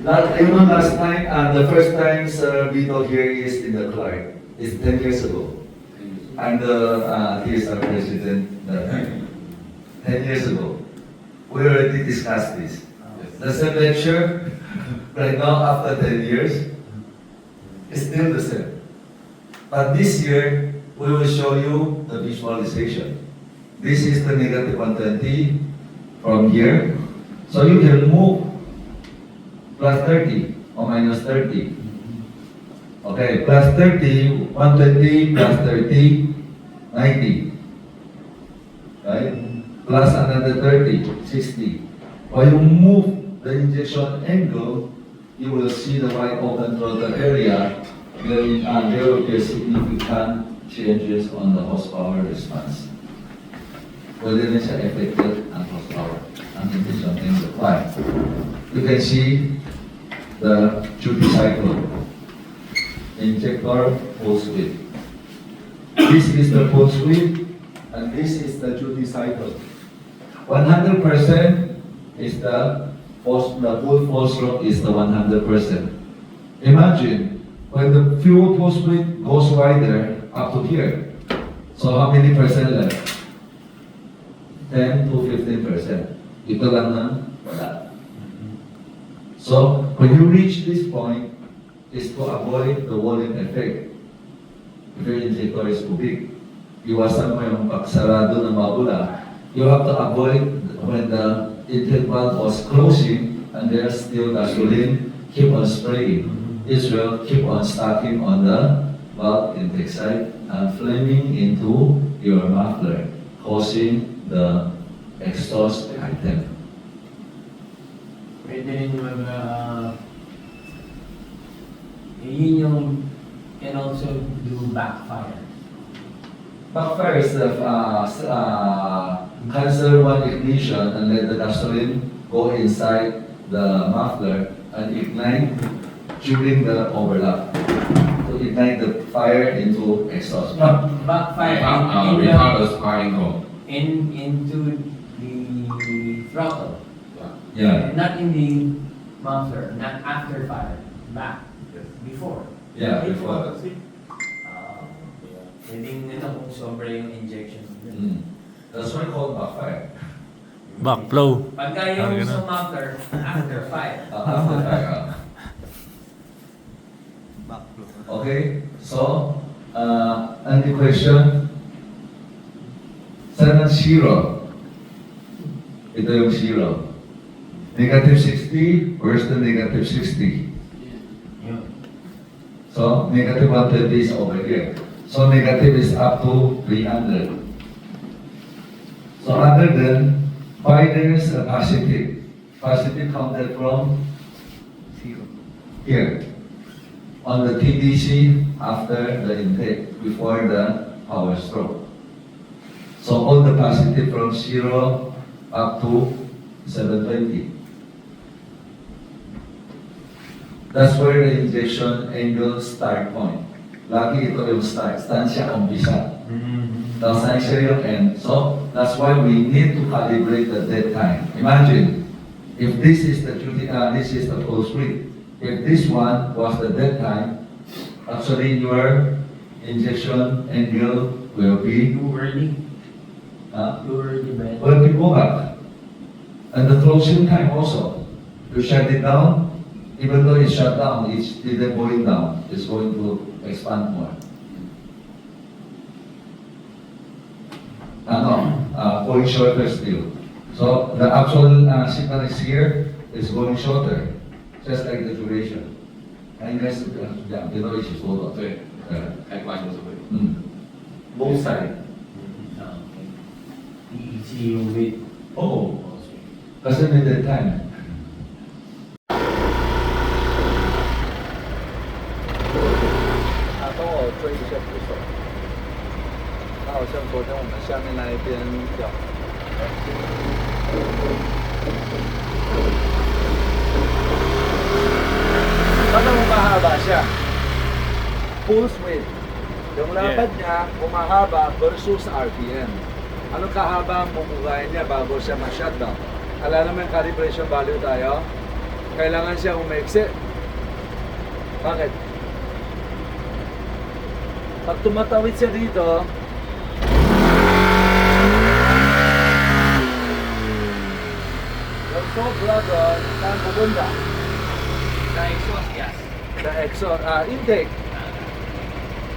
last time, the first time Sir Vito here is in the Clark, is 10 years ago. I'm the TSR president 10 years ago. We already discussed this. The same lecture, right now after 10 years, is still the same. But this year, we will show you the visualization. This is the negative 120 from here. So you can move plus 30 or minus 30. Okay, plus 30, 120 plus 30, 90. Right? Plus another 30, 60. When you move the injection angle, you will see the wide open throttle area. There will be a significant changes on the horsepower response. Whether it's affected on horsepower, and injection angle. Why? You can see the duty cycle. Injector full sweep. This is the full sweep, and this is the duty cycle. 100% is the full full stroke is the 100%. Imagine when the fuel full sweep goes wider up to here. So how many percent left? 10 to 15%. Ito lang na wala. So when you reach this point, is to avoid the volume effect. If your injector is too big, iwasan mo yung pagsarado ng mabula. You have to avoid when the intake valve was closing and there's still gasoline, keep on spraying. Israel keep on stacking on the valve intake side and flaming into your muffler, causing the exhaust item. Pwede rin yun yung can also do backfire. Backfire is the cancel one ignition and let the gasoline go inside the muffler and ignite during the overlap to ignite the fire into exhaust. Backfire without a sparring hole. into the throttle. Yeah. Not in the muffler, not after fire. Back. Before. Yeah, before. Pwedeng kung sobra yung injection. That's why called backfire. Backflow. Pagka yung sa muffler, after fire. After fire. Okay, so any question? Saan ang zero? Ito yung zero. Negative 60 worse than negative 60. So negative 120 is over here. So negative is up to 300. So other than why there is a positive. Positive counted from here on the TDC after the intake before the power stroke. So all the positive from 0 up to 720. That's where the injection angle start point. Lagi ito yung start. Saan siya umpisa. Tapos saan siya yung end. So that's why we need to calibrate the dead time. Imagine, if this is the this is the full sweep. If this one was the dead time, actually your injection angle will be Too early. Too early, man. will be back. And the closing time also. You shut it down, even though it's shut down, it's still going down. It's going to expand more. Going shorter still. So the actual signal is here, is going shorter, just like the duration. And guys, yeah, the noise is all up. Headline was away. Both sides. Easy yung weight. Oh, kasi may dead time.做一些扶手，它好像昨天我们下面那一边掉。Paano humahaba siya? Full sweep. Yung lapad niya, humahaba versus RPM. Anong kahaba ang bubugay niya bago siya ma-shutdown? Alam naman yung calibration value tayo? kailangan siya umaiksi. Bakit? Pag tumatawid siya dito, yung sobra doon, saan pupunta? Sa exhaust gas. Sa exhaust, intake.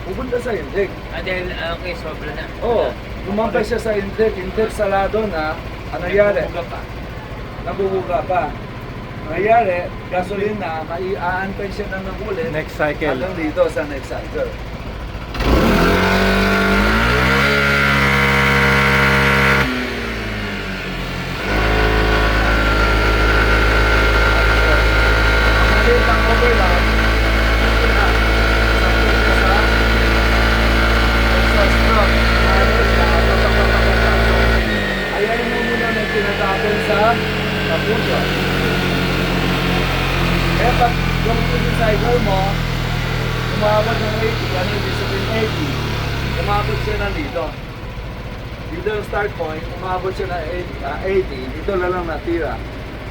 Pupunta sa intake. Dahil, okay, sobra na. Oo, lumampay siya sa intake. Intake salado na, ang nangyari? Buga pa. Nabubuga pa. Nangyari, gasolina, maiaantay siya na ng ulit. Next cycle. Hanggang dito sa next cycle. Maliit ang overlap. Sakto siya sa exhaust stroke. Ano siya? Ayayin mo muna na tinatapon sa puso. Kaya pag yung cycle mo, umabot ng 80, ano yung discipline 80, umabot siya na dito. Dito yung start point, umabot siya na 80, dito na lang natira.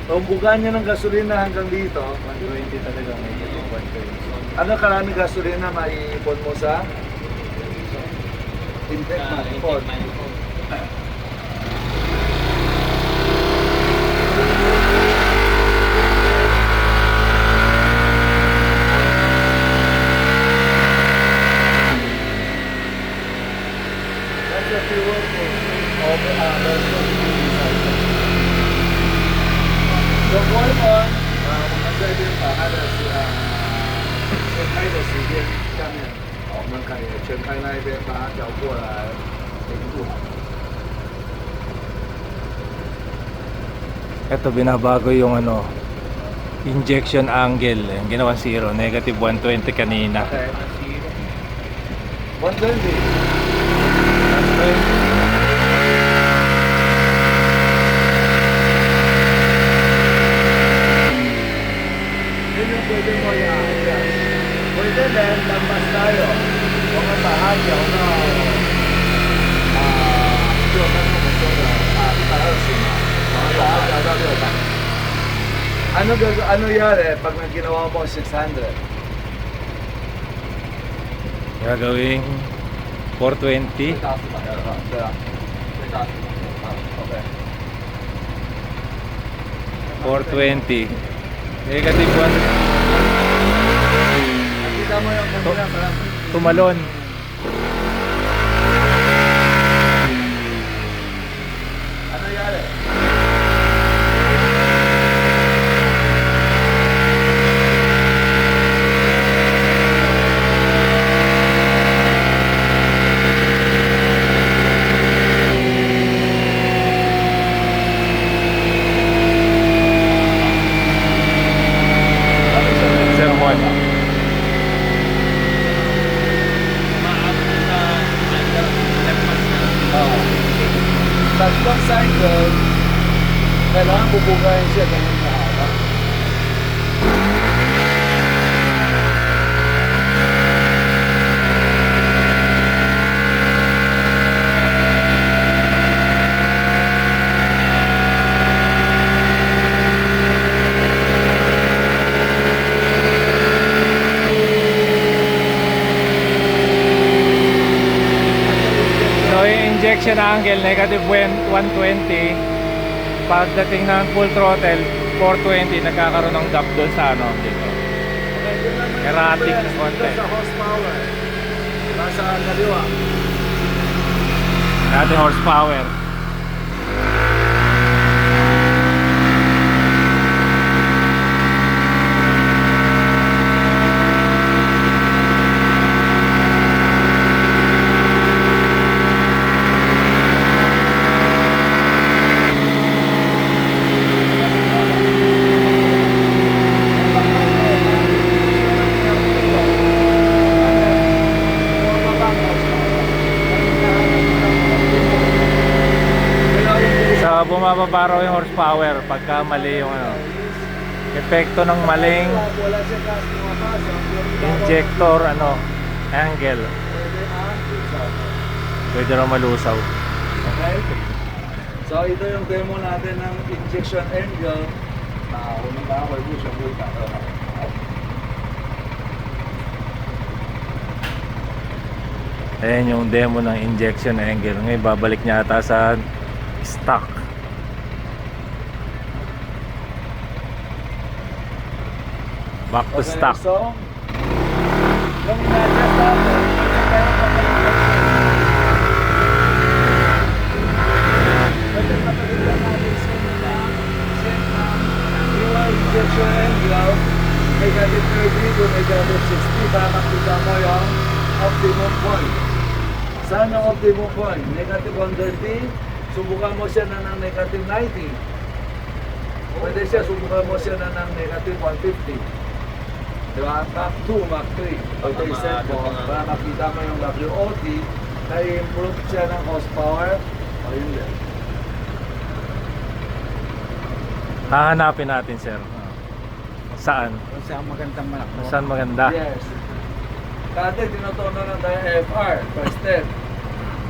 So, bugaan niya ng gasolina hanggang dito. 120 talaga, may 120. Ano karaming gasolina maiipon mo sa intake manifold? That's the fuel of So going on, 我们这边把它的全开的时间下面，我们可以全开那一边把它调过来零度。 Ito, binabago yung ano, injection angle. Yung ginawa zero, negative 120 kanina. Okay. 120. Yun yung pwede mo i-adjust. Pwede din, lampas tayo. Kung ang bahagya o na ano yari pag ginawa mo 600? Gagawing 420. Okay. 420. Negative 1. Nakita mo yung kanina parang Tumalon. ano yari? Sermon. Tatlong cycle, kailangan bubugayin siya ganun kahaba. So yung injection angle, negative 120. Pagdating ng full throttle, 420, nagkakaroon ng gap doon sa ano dito. Erratic na konti. Sa horsepower, nasa kaliwa. Natin horsepower. So bumababa raw yung horsepower pagka mali yung ano. Epekto ng maling Wala siya kasi pumapasok. injector ano angle. Pwede raw malusaw. Okay? So ito yung demo natin ng injection angle 我们拿回路全部打得好。 Ayan yung demo ng injection angle. Ngayon babalik niya ata sa stock. Back to stock. So, yung ina-adjust natin, pwede mapagalitan natin sa nila fuel injection angle, negative 30 to negative 60 para makita mo yung optimum point. Saan ang optimum point? Negative 130, subukan mo siya na ng negative 90. Pwede siya, subukan mo siya na ng negative 150. Diba? Mach 2, Mach 3. Pag i-set mo, para makita mo yung WOT, na-improve siya ng horsepower, o yun din. Hahanapin natin, sir. Saan? Saan magandang malakbo? Saan maganda? Yes. Dati tinutunan lang tayo FR, first step.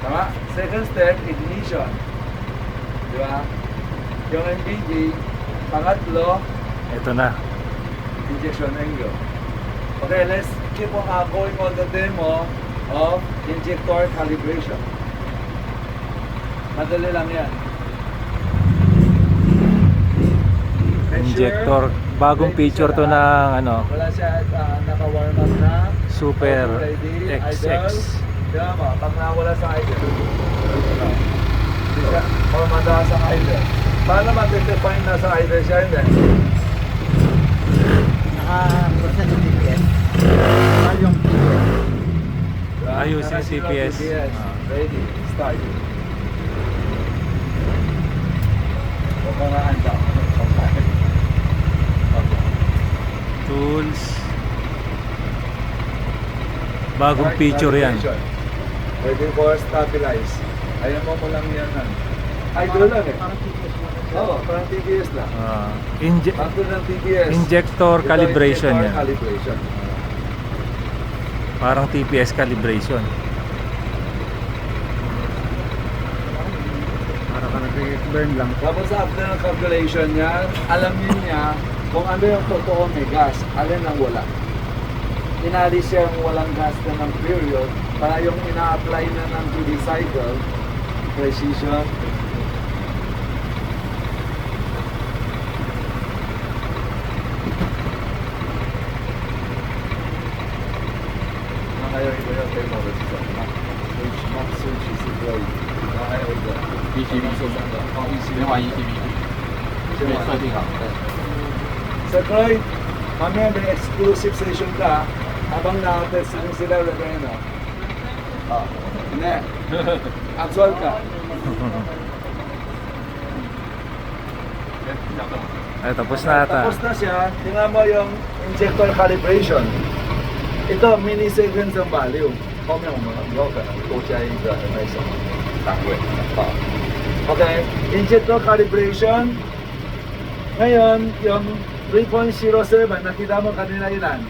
Tama? Second step, ignition. Diba? Yung MBD, pangatlo, Ito na. injection angle. Okay, let's keep on going on the demo of injector calibration. Madali lang yan. Make Injector. sure Bagong ready feature to siya ng ano, wala siya naka-warm up na. Super Ready, XX. idle. Diba ba? Pag nawala sa idle. Hindi siya formada sa idle. Paano matidefine na sa idle siya? Hindi. Naka-process ng GPS. Yung Ayusin yung TPS. Ready, start. Huwag ka nga handa. Tools. Bagong feature yan. Ready for stabilize. Ayaw mo lang yan. Idle lang eh. Oo, parang TPS lang. Bago ng TPS. Injector Ito, calibration injector yan. calibration. Parang TPS calibration. Para ka nag-burn lang. Tapos after ng calculation niya, alam niya kung ano yung totoo may gas, alin ang wala. Inalis siya yung walang gas na ng period para yung ina-apply na ng duty cycle, precision. Kaya iba yung technology sa switch, not switch is deployed. Kaya iba. ECV 先换 ECV，先设定好。 Sa Troy, mamaya may exclusive session ka habang na-test din sila na ganyan na. Hindi. Actual ka. Ay, tapos na ata. Tapos na siya, tingnan mo yung injector calibration. Ito, milliseconds ang value. 后面我们以后可能多加一个那什么单位。Okay, injector calibration. Ngayon, yung 3.07, nakita mo kanina ilan?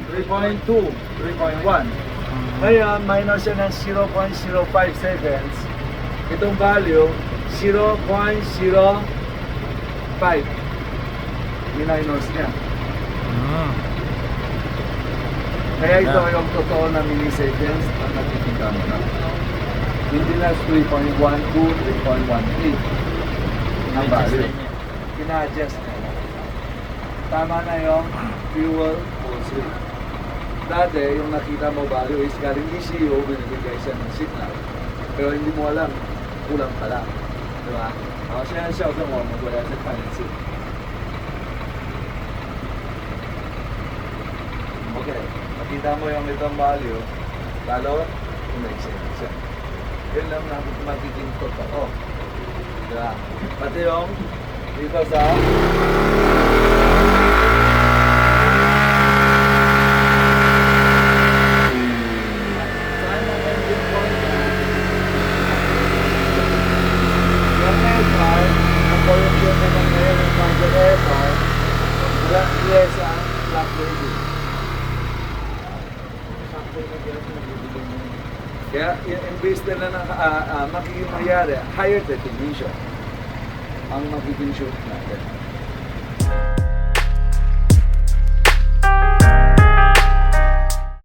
3.2, 3.1. Ngayon, minus siya ng 0.05 seconds. Itong value, 0.05. Minus niya. Kaya ito yung totoo na milliseconds ang nakikita mo na. Hindi na 3.12, 3.18 ang value. Ina-adjust na lang. Tama na yung fuel pulse rate. Dati, yung nakita mo value is galing ECU, binibigay siya ng signal. Pero hindi mo alam, kulang pala. Diba? Ako siya ang shout mo, wala sa financing. Okay, makita mo yung itong value, lalo, make sense siya. Yun lang magiging totoo. Diba? Pati yung dito sa saan ang engine point niya? Yung aircar, ang correction naman ngayon ng budget aircar, black yes ang black lady. Kaya imbes na magiging mangyari, higher definition ang magiging shoot natin.